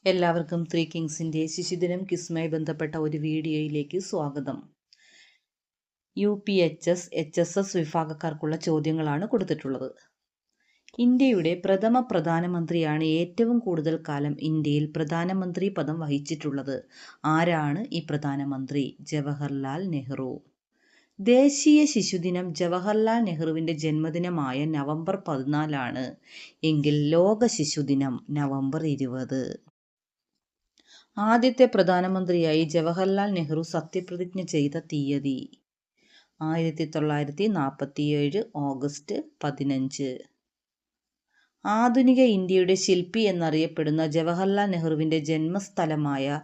എല്ലാവർക്കും ത്രീ കിങ്സിൻ്റെ ശിശുദിനം ക്വിസുമായി ബന്ധപ്പെട്ട ഒരു വീഡിയോയിലേക്ക് സ്വാഗതം. UPHS, HSS വിഭാഗക്കാർക്കുള്ള ചോദ്യങ്ങളാണ് കൊടുത്തിട്ടുള്ളത്. ഇന്ത്യയുടെ പ്രഥമ പ്രധാനമന്ത്രിയാണ് ഏറ്റവും കൂടുതൽ കാലം ഇന്ത്യയിൽ പ്രധാനമന്ത്രി പദം വഹിച്ചിട്ടുള്ളത്. ആരാണ് ഈ പ്രധാനമന്ത്രി? ജവഹർലാൽ നെഹ്റു. ദേശീയ ശിശുദിനം ജവഹർലാൽ നെഹ്റുവിൻ്റെ ജന്മദിനമായ നവംബർ 14 എങ്കിൽ ലോക ശിശുദിനം നവംബർ 20. ആദ്യത്തെ പ്രധാനമന്ത്രിയായി ജവഹർലാൽ നെഹ്റു സത്യപ്രതിജ്ഞ ചെയ്ത തീയതി 1947 ഓഗസ്റ്റ് 15. ആധുനിക ഇന്ത്യയുടെ ശില്പി എന്നറിയപ്പെടുന്ന ജവഹർലാൽ നെഹ്റുവിൻ്റെ ജന്മസ്ഥലമായ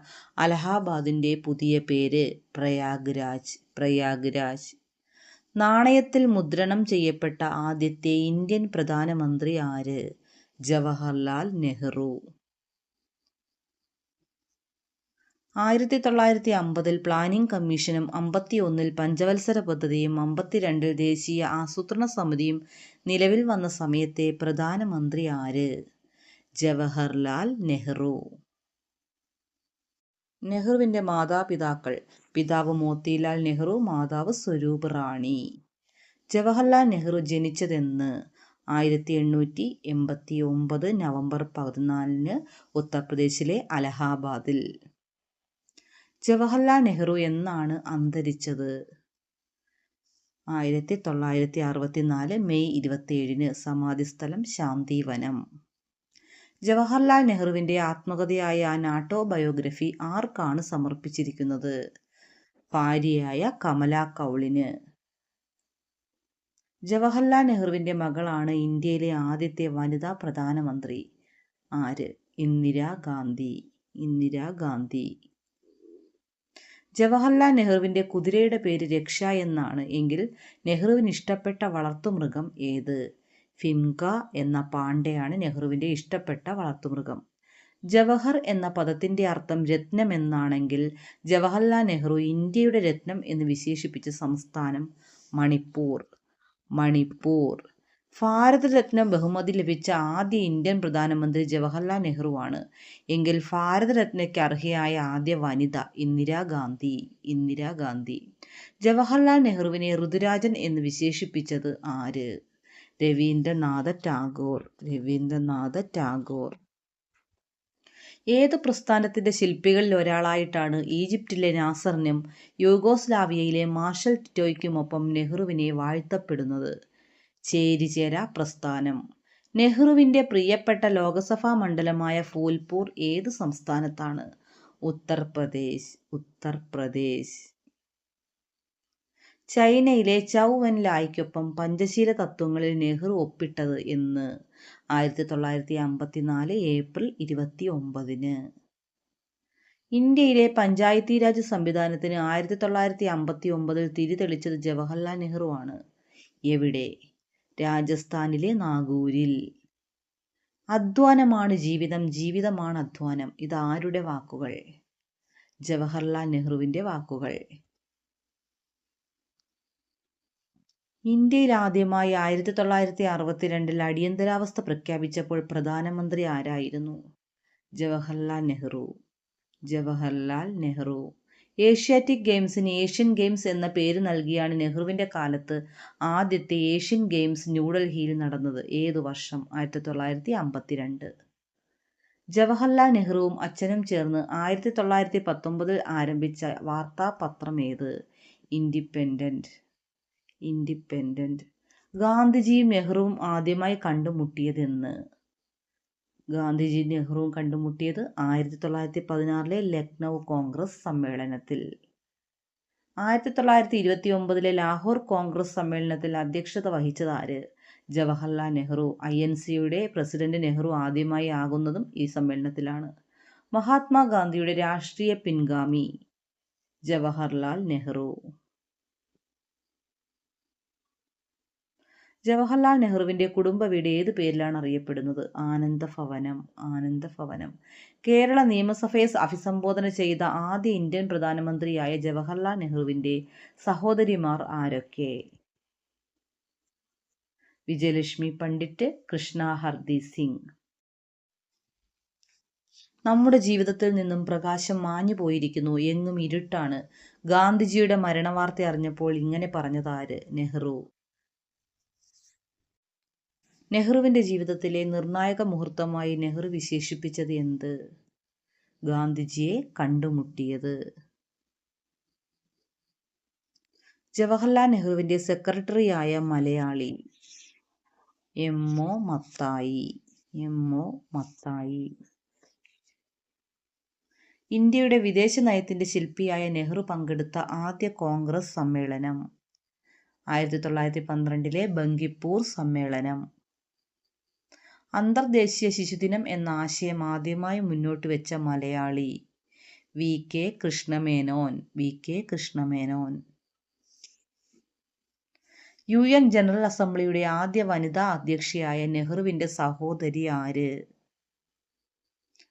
അലഹാബാദിൻ്റെ പുതിയ പേര് പ്രയാഗ്രാജ്. നാണയത്തിൽ മുദ്രണം ചെയ്യപ്പെട്ട ആദ്യത്തെ ഇന്ത്യൻ പ്രധാനമന്ത്രി ആര്? ജവഹർലാൽ നെഹ്റു. 1950 പ്ലാനിംഗ് കമ്മീഷനും 51 പഞ്ചവത്സര പദ്ധതിയും 52 ദേശീയ ആസൂത്രണ സമിതിയും നിലവിൽ വന്ന സമയത്തെ പ്രധാനമന്ത്രി ആര്? ജവഹർലാൽ നെഹ്റു. നെഹ്റുവിൻ്റെ മാതാപിതാക്കൾ: പിതാവ് മോത്തിലാൽ നെഹ്റു, മാതാവ് സ്വരൂപ് റാണി. ജവഹർലാൽ നെഹ്റു ജനിച്ചതെന്ന്? 1889 നവംബർ 14 ഉത്തർപ്രദേശിലെ അലഹാബാദിൽ. ജവഹർലാൽ നെഹ്റു എന്നാണ് അന്തരിച്ചത്? 1964 മെയ് 27. സമാധിസ്ഥലം ശാന്തിവനം. ജവഹർലാൽ നെഹ്റുവിൻ്റെ ആത്മകഥയായ ആൻ ഓട്ടോബയോഗ്രഫി ആർക്കാണ് സമർപ്പിച്ചിരിക്കുന്നത്? ഭാര്യയായ കമല കൗളിന്. ജവഹർലാൽ നെഹ്റുവിൻ്റെ മകളാണ് ഇന്ത്യയിലെ ആദ്യത്തെ വനിതാ പ്രധാനമന്ത്രി. ആര്? ഇന്ദിരാഗാന്ധി. ജവഹർലാൽ നെഹ്റുവിൻ്റെ കുതിരയുടെ പേര് രക്ഷ എന്നാണ് എങ്കിൽ നെഹ്റുവിന് ഇഷ്ടപ്പെട്ട വളർത്തുമൃഗം ഏത്? ഫിംക എന്ന പാണ്ടയാണ് നെഹ്റുവിൻ്റെ ഇഷ്ടപ്പെട്ട വളർത്തുമൃഗം. ജവഹർ എന്ന പദത്തിൻ്റെ അർത്ഥം രത്നം എന്നാണെങ്കിൽ ജവഹർലാൽ നെഹ്റു ഇന്ത്യയുടെ രത്നം എന്ന് വിശേഷിപ്പിച്ച സംസ്ഥാനം മണിപ്പൂർ. ഭാരതരത്ന ബഹുമതി ലഭിച്ച ആദ്യ ഇന്ത്യൻ പ്രധാനമന്ത്രി ജവഹർലാൽ നെഹ്റുവാണ് എങ്കിൽ ഭാരതരത്നയ്ക്ക് അർഹയായ ആദ്യ വനിത ഇന്ദിരാഗാന്ധി. ജവഹർലാൽ നെഹ്റുവിനെ ഋതുരാജൻ എന്ന് വിശേഷിപ്പിച്ചത് ആര്? രവീന്ദ്രനാഥ ടാഗോർ. ഏത് പ്രസ്ഥാനത്തിൻ്റെ ശില്പികളിൽ ഒരാളായിട്ടാണ് ഈജിപ്തിലെ നാസറിനും യൂഗോസ്ലാവിയയിലെ മാർഷൽ ടിറ്റോയ്ക്കുമൊപ്പം നെഹ്റുവിനെ വാഴ്ത്തപ്പെടുന്നത്? ചേരിചേര പ്രസ്ഥാനം. നെഹ്റുവിൻ്റെ പ്രിയപ്പെട്ട ലോകസഭാ മണ്ഡലമായ ഫൂൽപൂർ ഏത് സംസ്ഥാനത്താണ്? ഉത്തർപ്രദേശ്. ചൈനയിലെ ചൗ വെൻ ലായ്ക്കൊപ്പം പഞ്ചശീല തത്വങ്ങളിൽ നെഹ്റു ഒപ്പിട്ടത് എന്ന്? 1954 ഏപ്രിൽ 29. ഇന്ത്യയിലെ പഞ്ചായത്തി രാജ് സംവിധാനത്തിന് 1959 തിരിതെളിച്ചത് ജവഹർലാൽ നെഹ്റു ആണ്. എവിടെ? രാജസ്ഥാനിലെ നാഗൂരിൽ. അധ്വാനമാണ് ജീവിതം, ജീവിതമാണ് അധ്വാനം. ഇതാരുടെ വാക്കുകൾ? ജവഹർലാൽ നെഹ്റുവിൻ്റെ വാക്കുകൾ. ഇന്ത്യയിൽ ആദ്യമായി 1962 അടിയന്തരാവസ്ഥ പ്രഖ്യാപിച്ചപ്പോൾ പ്രധാനമന്ത്രി ആരായിരുന്നു? ജവഹർലാൽ നെഹ്റു. ഏഷ്യാറ്റിക് ഗെയിംസിന് ഏഷ്യൻ ഗെയിംസ് എന്ന പേര് നൽകിയാണ് നെഹ്റുവിൻ്റെ കാലത്ത് ആദ്യത്തെ ഏഷ്യൻ ഗെയിംസ് ന്യൂഡൽഹിയിൽ നടന്നത്. ഏതു വർഷം? 1952. ജവഹർലാൽ നെഹ്റുവും അച്ഛനും ചേർന്ന് 1919 ആരംഭിച്ച വാർത്താപത്രം ഏത്? ഇൻഡിപെൻഡന്റ്. ഗാന്ധിജിയും നെഹ്റുവും ആദ്യമായി കണ്ടുമുട്ടിയതെന്ന്? ഗാന്ധിജിയും നെഹ്റുവും കണ്ടുമുട്ടിയത് 1916 ലക്നൗ കോൺഗ്രസ് സമ്മേളനത്തിൽ. 1929 ലാഹോർ കോൺഗ്രസ് സമ്മേളനത്തിൽ അധ്യക്ഷത വഹിച്ചത് ആര്? ജവഹർലാൽ നെഹ്റു. INCയുടെ പ്രസിഡന്റ് നെഹ്റു ആദ്യമായി ആകുന്നതും ഈ സമ്മേളനത്തിലാണ്. മഹാത്മാഗാന്ധിയുടെ രാഷ്ട്രീയ പിൻഗാമി? ജവഹർലാൽ നെഹ്റു. ജവഹർലാൽ നെഹ്റുവിൻ്റെ കുടുംബ വീട് ഏത് പേരിലാണ് അറിയപ്പെടുന്നത്? ആനന്ദഭവനം. കേരള നിയമസഭയെ അഭിസംബോധന ചെയ്ത ആദ്യ ഇന്ത്യൻ പ്രധാനമന്ത്രിയായ ജവഹർലാൽ നെഹ്റുവിൻ്റെ സഹോദരിമാർ ആരൊക്കെ? വിജയലക്ഷ്മി പണ്ഡിറ്റ്, കൃഷ്ണ ഹർദി സിംഗ്. നമ്മുടെ ജീവിതത്തിൽ നിന്നും പ്രകാശം മാഞ്ഞു പോയിരിക്കുന്നു, എങ്ങും ഇരുട്ടാണ്. ഗാന്ധിജിയുടെ മരണവാർത്ത അറിഞ്ഞപ്പോൾ ഇങ്ങനെ പറഞ്ഞതാര്? നെഹ്റു. നെഹ്റുവിന്റെ ജീവിതത്തിലെ നിർണായക മുഹൂർത്തമായി നെഹ്റു വിശേഷിപ്പിച്ചത് എന്ത്? ഗാന്ധിജിയെ കണ്ടുമുട്ടിയത്. ജവഹർലാൽ നെഹ്റുവിന്റെ സെക്രട്ടറിയായ മലയാളി? എം.ഒ. മത്തായി. എം.ഒ. മത്തായി. ഇന്ത്യയുടെ വിദേശ നയത്തിന്റെ ശില്പിയായ നെഹ്റു പങ്കെടുത്ത ആദ്യ കോൺഗ്രസ് സമ്മേളനം? 1912 ബങ്കിപ്പൂർ സമ്മേളനം. അന്തർദേശീയ ശിശുദിനം എന്ന ആശയം ആദ്യമായി മുന്നോട്ട് വെച്ച Malayali? V K Krishna Menon. V K Krishna Menon. UN general അസംബ്ലിയുടെ ആദ്യ വനിതാ അധ്യക്ഷയായ നെഹ്റുവിന്റെ സഹോദരി ആര്?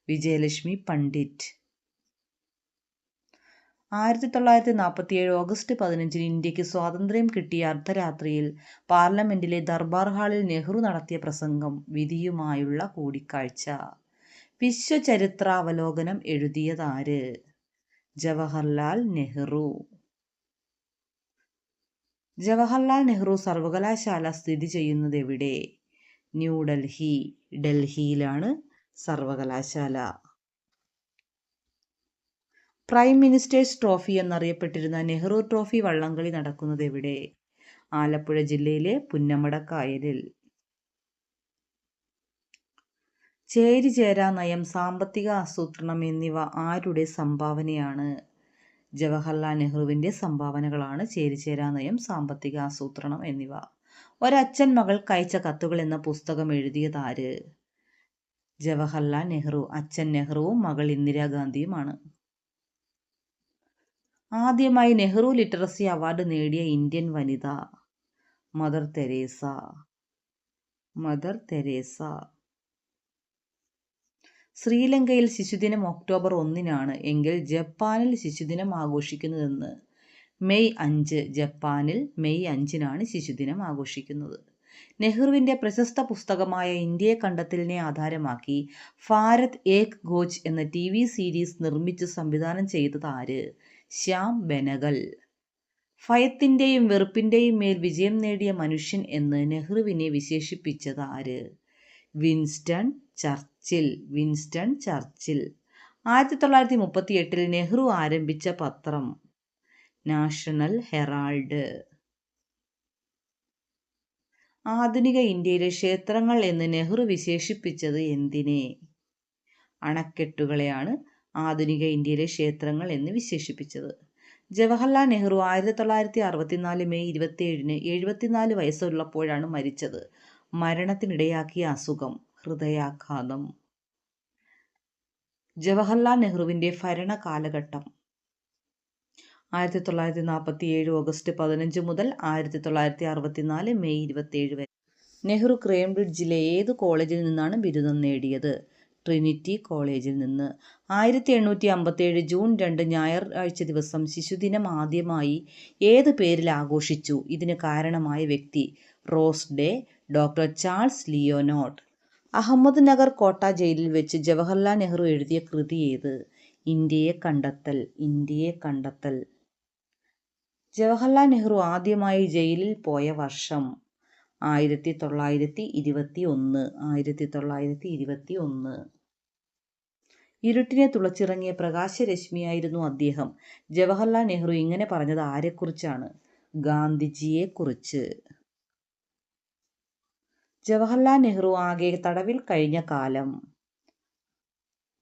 വിജയലക്ഷ്മി പണ്ഡിറ്റ്. 1947 ഓഗസ്റ്റ് 15 ഇന്ത്യക്ക് സ്വാതന്ത്ര്യം കിട്ടിയ അർദ്ധരാത്രിയിൽ പാർലമെന്റിലെ ദർബാർ ഹാളിൽ നെഹ്റു നടത്തിയ പ്രസംഗം, വിധിയുമായുള്ള കൂടിക്കാഴ്ച. വിശ്വചരിത്രാവലോകനം എഴുതിയതാര്? ജവഹർലാൽ നെഹ്റു. ജവഹർലാൽ നെഹ്റു സർവകലാശാല സ്ഥിതി ചെയ്യുന്നത് എവിടെ? ന്യൂഡൽഹി. ഡൽഹിയിലാണ് സർവകലാശാല. പ്രൈം മിനിസ്റ്റേഴ്സ് ട്രോഫി എന്നറിയപ്പെട്ടിരുന്ന നെഹ്റു ട്രോഫി വള്ളംകളി നടക്കുന്നത് എവിടെ? ആലപ്പുഴ ജില്ലയിലെ പുന്നമടക്കായലിൽ. ചേരിചേരാ നയം, സാമ്പത്തിക ആസൂത്രണം എന്നിവ ആരുടെ സംഭാവനയാണ്? ജവഹർലാൽ നെഹ്റുവിന്റെ സംഭാവനകളാണ് ചേരിചേരാ നയം, സാമ്പത്തിക ആസൂത്രണം എന്നിവ. ഒരച്ഛൻ മകൾക്ക് അയച്ച കത്തുകൾ എന്ന പുസ്തകം എഴുതിയതാര്? ജവഹർലാൽ നെഹ്റു. അച്ഛൻ നെഹ്റുവും മകൾ ഇന്ദിരാഗാന്ധിയുമാണ്. ആദ്യമായി നെഹ്റു ലിറ്ററസി അവാർഡ് നേടിയ ഇന്ത്യൻ വനിത? Mother Teresa. Mother Teresa. ശ്രീലങ്കയിൽ ശിശുദിനം ഒക്ടോബർ 1 എങ്കിൽ ജപ്പാനിൽ ശിശുദിനം ആഘോഷിക്കുന്നതെന്ന്? മെയ് 5. ജപ്പാനിൽ മെയ് 5 ശിശുദിനം ആഘോഷിക്കുന്നത്. നെഹ്റുവിന്റെ പ്രശസ്ത പുസ്തകമായ ഇന്ത്യയെ കണ്ടെത്തലിനെ ആധാരമാക്കി ഭാരത് ഏക് ഖോജ് എന്ന TV സീരീസ് നിർമ്മിച്ച് സംവിധാനം ചെയ്തത് ആര്? ശ്യാം ബെനഗൽ. ഭയത്തിന്റെയും വെറുപ്പിന്റെയും മേൽ വിജയം നേടിയ മനുഷ്യൻ എന്ന് നെഹ്റുവിനെ വിശേഷിപ്പിച്ചത് ആര്? Winston Churchill. Winston Churchill. 1938 Nehru ആരംഭിച്ച പത്രം? National Herald. ആധുനിക ഇന്ത്യയിലെ ക്ഷേത്രങ്ങൾ എന്ന് നെഹ്റു വിശേഷിപ്പിച്ചത് എന്തിനെ? അണക്കെട്ടുകളെയാണ് ആധുനിക ഇന്ത്യയിലെ ക്ഷേത്രങ്ങൾ എന്ന് വിശേഷിപ്പിച്ചത്. ജവഹർലാൽ നെഹ്റു 1964 മെയ് 27 74 വയസ്സുള്ളപ്പോഴാണ് മരിച്ചത്. മരണത്തിനിടയാക്കിയ അസുഖം? ഹൃദയാഘാതം. ജവഹർലാൽ നെഹ്റുവിന്റെ ഭരണ കാലഘട്ടം? 1947 ഓഗസ്റ്റ് 15 മുതൽ 1964 മെയ് 27 വരെ. നെഹ്റു കേംബ്രിഡ്ജിലെ ഏത് കോളേജിൽ നിന്നാണ് ബിരുദം നേടിയത്? ട്രിനിറ്റി കോളേജിൽ നിന്ന്. 1857 ജൂൺ 2 ഞായറാഴ്ച ദിവസം ശിശുദിനം ആദ്യമായി ഏത് പേരിൽ ആഘോഷിച്ചു? ഇതിന് കാരണമായ വ്യക്തി? Rose day. Doctor Charles Leonard. Ahmednagar കോട്ട ജയിലിൽ വെച്ച് ജവഹർലാൽ നെഹ്റു എഴുതിയ കൃതി ഏത്? ഇന്ത്യയെ കണ്ടെത്തൽ. ഇന്ത്യയെ കണ്ടെത്തൽ. ജവഹർലാൽ നെഹ്റു ആദ്യമായി ജയിലിൽ പോയ വർഷം? 1921. 1921. ഇരുട്ടിനെ തുളച്ചിറങ്ങിയ പ്രകാശരശ്മിയായിരുന്നു അദ്ദേഹം. ജവഹർലാൽ നെഹ്റു ഇങ്ങനെ പറഞ്ഞത് ആരെക്കുറിച്ചാണ്? ഗാന്ധിജിയെക്കുറിച്ച്. ജവഹർലാൽ നെഹ്റു ആകെ തടവിൽ കഴിഞ്ഞ കാലം?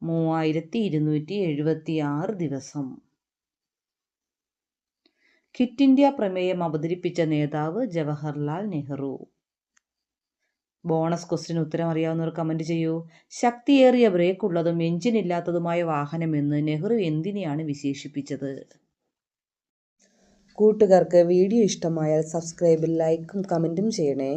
3276 ദിവസം. ക്വിറ്റ് ഇന്ത്യ പ്രമേയം അവതരിപ്പിച്ച നേതാവ്? ജവഹർലാൽ നെഹ്റു. ബോണസ് ക്വസ്റ്റ്യൻ ഉത്തരം അറിയാവുന്നവർ കമന്റ് ചെയ്യൂ. ശക്തിയേറിയ ബ്രേക്ക് ഉള്ളതും എഞ്ചിൻ ഇല്ലാത്തതുമായ വാഹനമെന്ന് നെഹ്റു എന്തിനെയാണ് വിശേഷിപ്പിച്ചത്? കൂട്ടുകാർക്ക് വീഡിയോ ഇഷ്ടമായാൽ സബ്സ്ക്രൈബും ലൈക്കും കമന്റും ചെയ്യണേ.